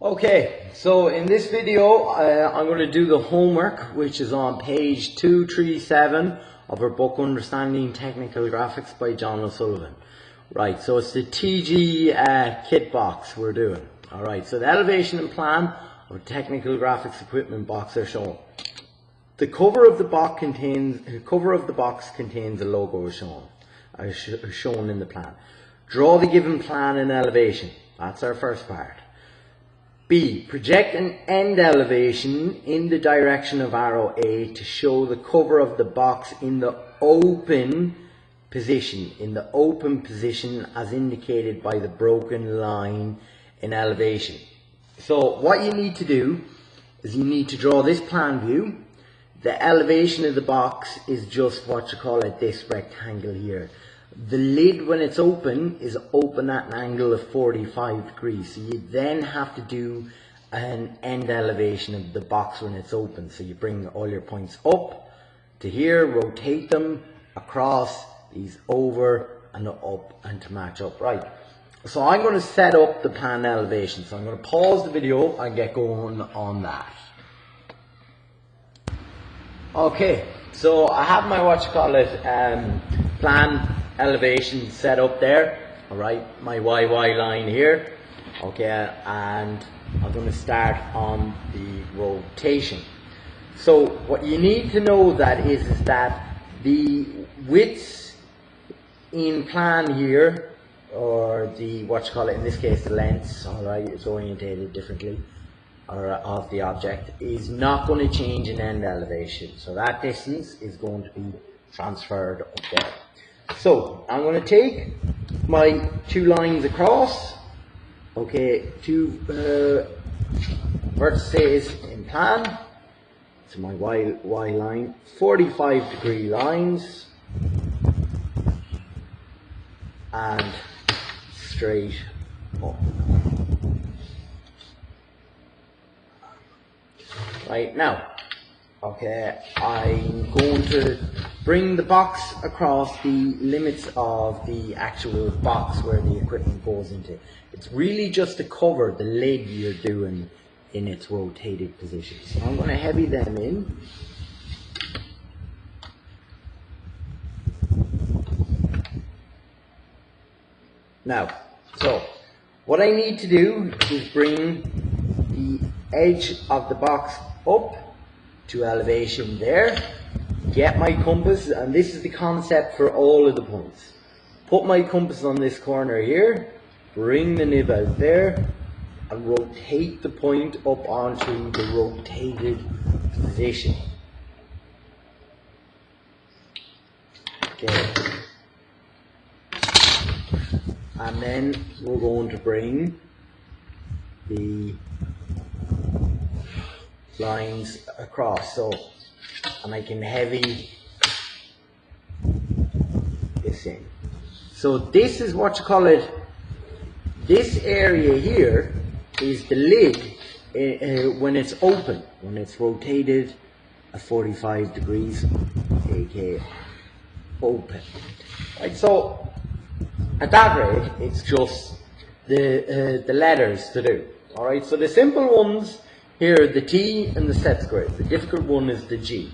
Okay, so in this video I'm going to do the homework, which is on page 237 of our book Understanding Technical Graphics by John Sullivan. Right, so it's the TG kit box we're doing. Alright, so the elevation and plan of technical graphics equipment box are shown. The cover of the box contains a logo shown in the plan. Draw the given plan and elevation. That's our first part. B. Project an end elevation in the direction of arrow A to show the cover of the box in the open position. As indicated by the broken line in elevation. So what you need to do is you need to draw this plan view. The elevation of the box is just this rectangle here. The lid, when it's open, is open at an angle of 45 degrees. So you then have to do an end elevation of the box when it's open. So you bring all your points up to here, rotate them across, these over and up, and to match up. Right. So I'm going to set up the plan elevation. So I'm going to pause the video and get going on that. Okay, so I have my plan elevation set up there. Alright, my YY line here. Okay, and I'm going to start on the rotation. So what you need to know that is that the widths in plan here, or the in this case the lengths, alright, it's orientated differently, or of the object, is not going to change in end elevation. So that distance is going to be transferred up there. So I'm going to take my two lines across, okay, two vertices in plan, so my Y line, 45 degree lines, and straight up. Right now, okay, I'm going to bring the box across the limits of the actual box where the equipment goes into. It's really just to cover the lid you're doing in its rotated position. So I'm going to heavy them in. Now, so what I need to do is bring the edge of the box up to elevation there, get my compass, and this is the concept for all of the points. Put my compass on this corner here, bring the nib out there, and rotate the point up onto the rotated position. Okay. And then we're going to bring the lines across, so, and I can heavy this in. So this is this area here is the lid when it's open, when it's rotated at 45 degrees, aka open. Right, so at that rate, it's just the letters to do. Alright, so the simple ones here, the T and the set square. The difficult one is the G.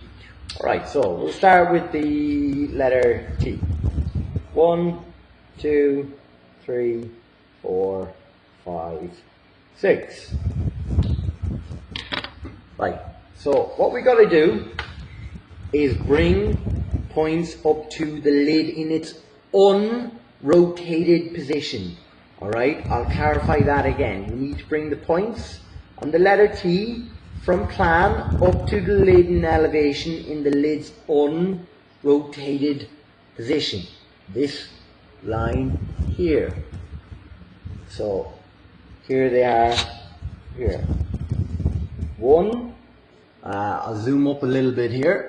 Alright, so we'll start with the letter T. 1, 2, 3, 4, 5, 6. Right, so what we got to do is bring points up to the lid in its unrotated position. Alright, I'll clarify that again. You need to bring the points on the letter T from plan up to the lid in elevation in the lid's unrotated position. This line here. So here they are here. 1, I'll zoom up a little bit here.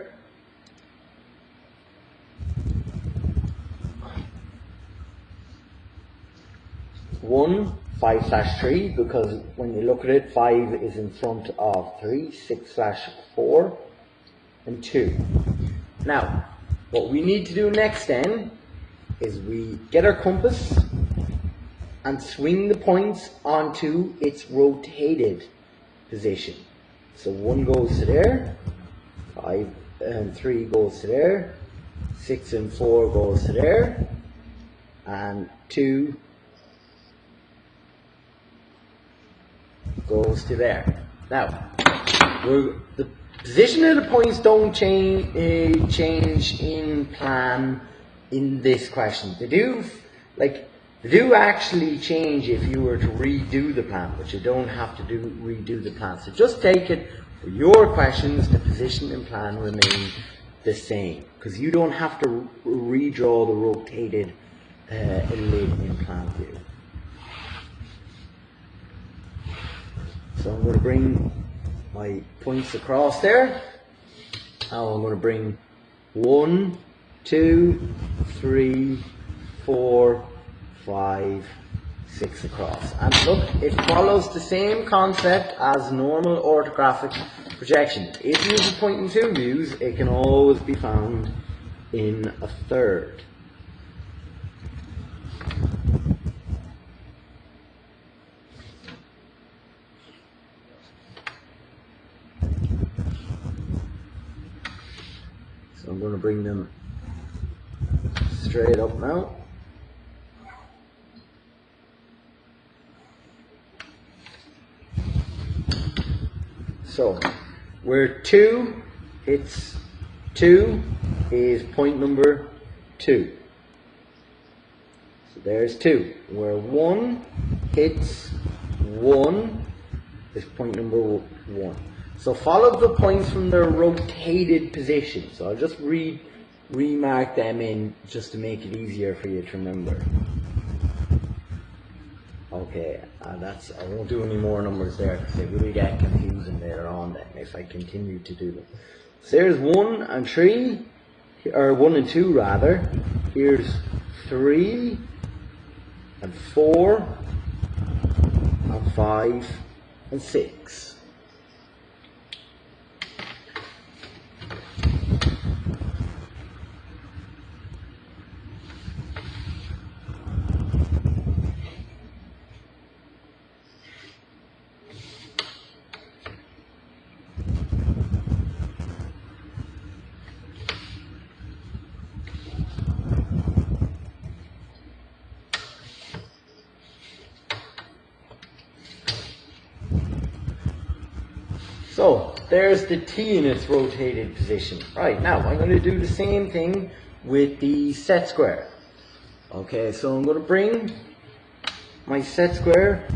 1, 5/3, because when you look at it, 5 is in front of 3, 6/4, and 2. Now, what we need to do next then is we get our compass, and swing the points onto its rotated position. So 1 goes to there, 5 and 3 goes to there, 6 and 4 goes to there, and 2 goes to there. Now, the position of the points don't change in plan in this question. They do actually change if you were to redo the plan, but you don't have to redo the plan. So just take it for your questions, the position and plan remain the same, because you don't have to redraw the rotated lid in plan view. So I'm going to bring my points across there. Now I'm going to bring 1, 2, 3, 4, 5, 6 across. And look, it follows the same concept as normal orthographic projection. If you have a point in 2 views, it can always be found in a third. So I'm going to bring them straight up now. So where 2 hits 2 is point number 2. So there's 2. Where 1 hits 1 is point number 1. So follow the points from their rotated position. So I'll just remark them in just to make it easier for you to remember. Okay, I won't do any more numbers there because they will get confusing later on then if I continue to do them. So there's 1 and 3, or 1 and 2 rather. Here's 3 and 4 and 5 and 6. So there's the T in its rotated position. Right, now I'm going to do the same thing with the set square. Okay, so I'm going to bring my set square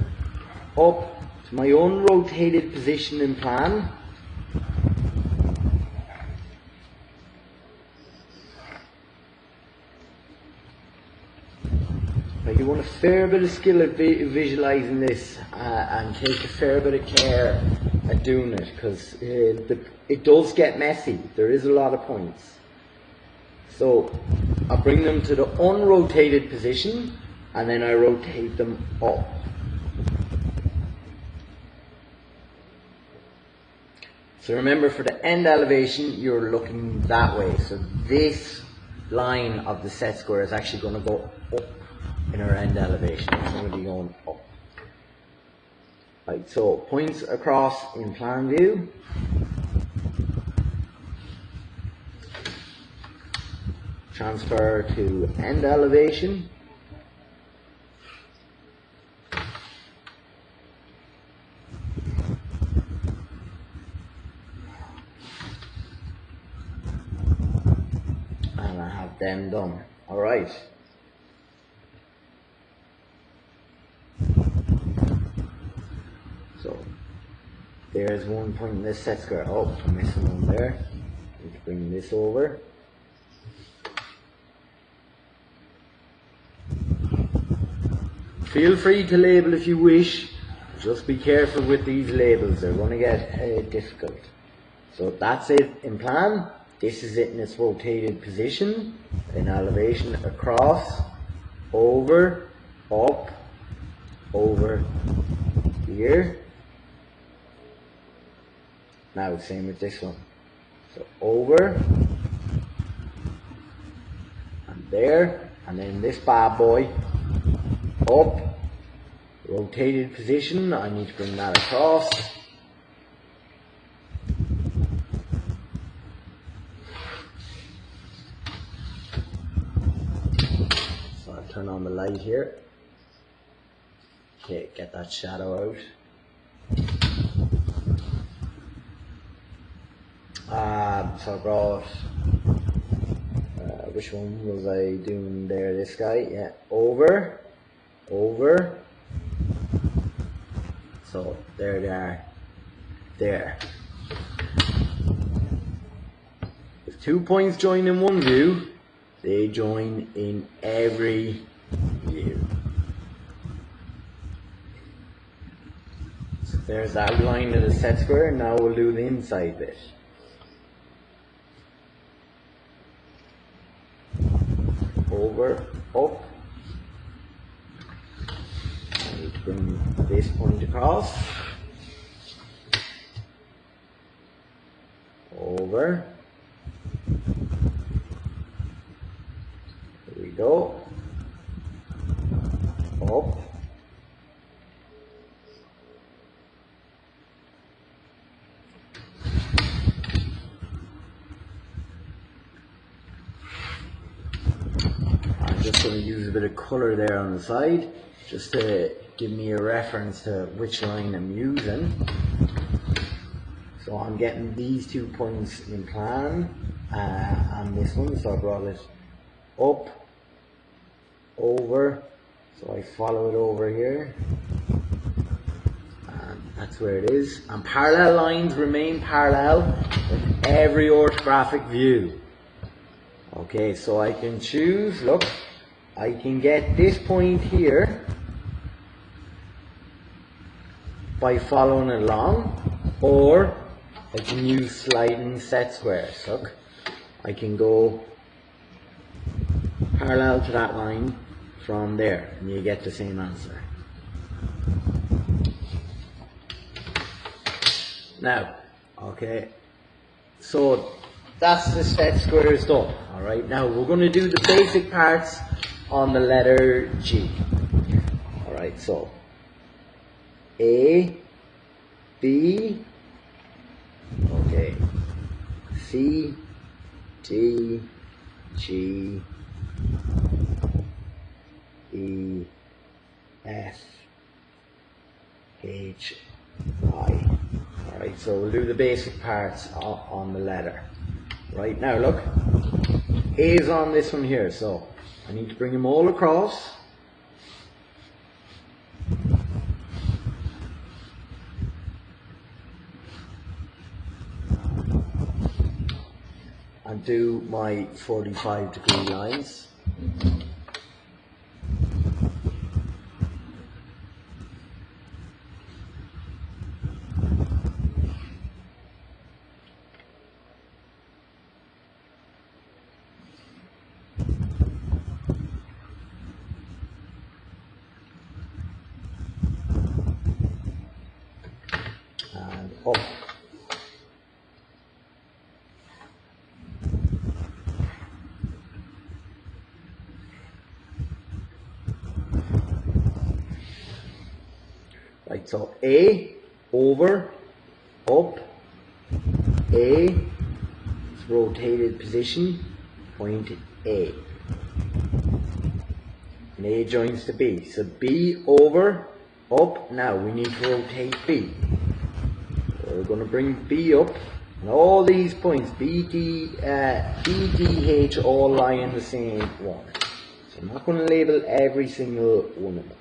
up to my unrotated position in plan. Now you want a fair bit of skill at visualizing this and take a fair bit of care at doing it, because it does get messy. There is a lot of points. So I bring them to the unrotated position and then I rotate them up. So remember, for the end elevation you're looking that way. So this line of the set square is actually going to go up in our end elevation. It's going to be going up. Right, so points across in plan view. Transfer to end elevation. And I have them done. Alright. So there's one point in this set square. Oh, I'm missing one there. Need to bring this over. Feel free to label if you wish. Just be careful with these labels. They're going to get difficult. So that's it in plan. This is it in its rotated position. In elevation across, over, up, over, here. Now same with this one. So over, and there, and then this bad boy, up, rotated position, I need to bring that across. So I'll turn on the light here. Okay, get that shadow out. So I brought, which one was I doing there? This guy, yeah, over. So there they are, there. If 2 points join in one view, they join in every view. So there's the outline of the set square. Now we'll do the inside bit. Over, up. I need to bring this point across. Over. Here we go. Up. I'm just going to use a bit of colour there on the side, just to give me a reference to which line I'm using. So I'm getting these 2 points in plan, and this one, so I brought it up, over, so I follow it over here, and that's where it is. And parallel lines remain parallel in every orthographic view. Okay, so I can choose, look, I can get this point here by following it along, or I can use sliding set squares. Look, I can go parallel to that line from there, and you get the same answer. Now, okay, so that's the set squares done. Alright, now we're going to do the basic parts on the letter G. Alright, so A, B, okay, C, D, G, E, F, H, I. Alright, so we'll do the basic parts on the letter. Right, now look, A is on this one here, so I need to bring them all across. And do my 45-degree lines. And up. Right, so A, over, up, A, rotated position, point A. And A joins to B. So B, over, up, now we need to rotate B. So we're going to bring B up, and all these points, B, D, H, all lie in the same one. So I'm not going to label every single one of them.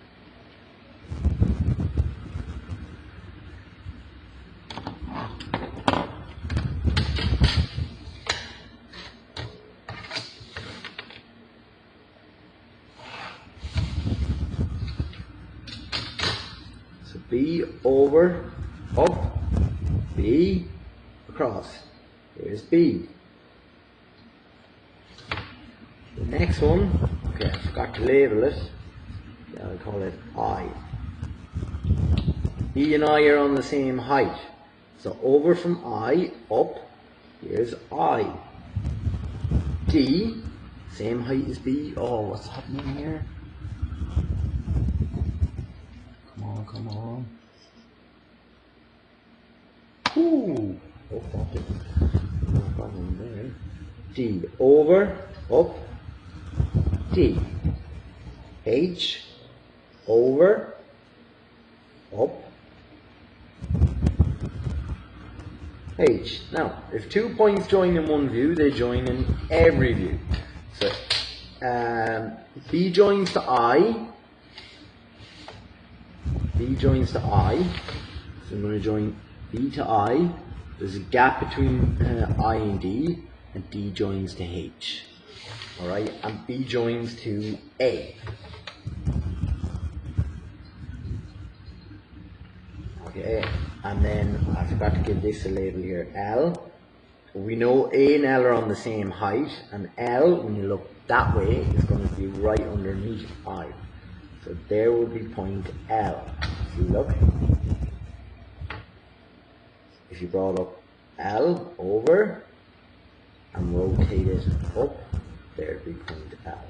B, over, up, B, across. Here's B. The next one, okay, I forgot to label it. Yeah, I'll call it I. B and I are on the same height. So over from I, up, here's I. D, same height as B. Oh, what's happening here? come on. Ooh, oh, that didn't. No problem there. D, over, up, D. H, over, up, H. Now, if 2 points join in one view, they join in every view. So, B joins to I. B joins to I. So I'm going to join B to I. There's a gap between I and D joins to H. Alright, and B joins to A. Okay, and then I forgot to give this a label here, L. We know A and L are on the same height, and L, when you look that way, is going to be right underneath I. So there will be point L. If you look, if you brought up L over and rotate it up, there would be point L.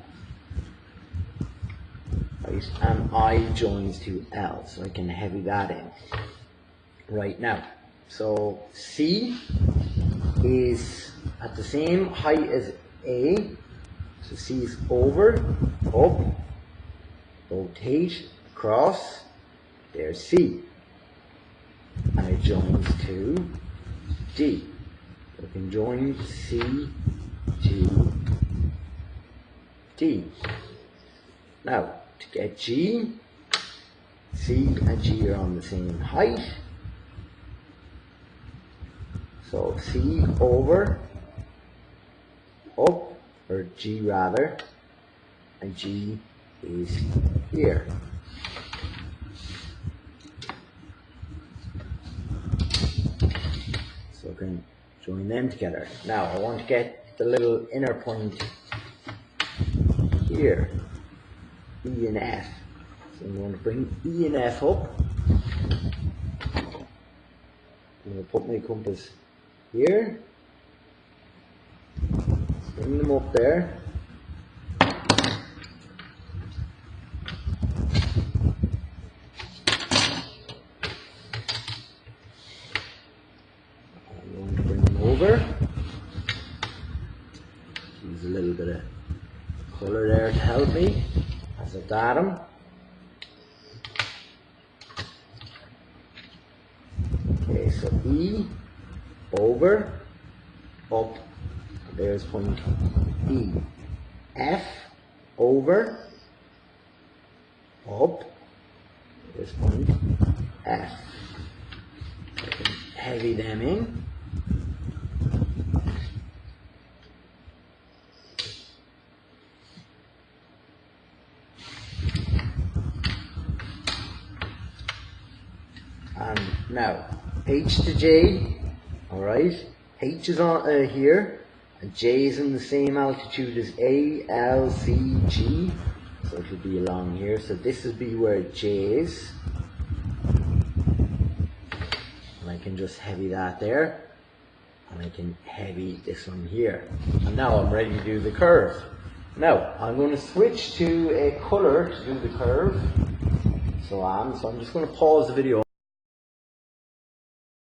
Right, and I joins to L, so I can heavy that in. Right now, so C is at the same height as A, so C is over, up, rotate, across, there's C, and it joins to D. So we can join C to D. Now, to get G, C and G are on the same height. So C over, up, or G rather, and G is here. So I can join them together. Now I want to get the little inner point here, E and F. So I'm going to bring E and F up. I'm going to put my compass here, bring them up there, I'm going to bring them over, use a little bit of colour there to help me as I got them. Okay, so E, over, up, there's point E. F, over, up, there's point F. So I can heavy them in. And now, H to J. Alright, H is on here, and J is in the same altitude as A, L, C, G, so it will be along here. So this will be where J is, and I can just heavy that there, and I can heavy this one here. And now I'm ready to do the curve. Now, I'm going to switch to a colour to do the curve, so I'm just going to pause the video.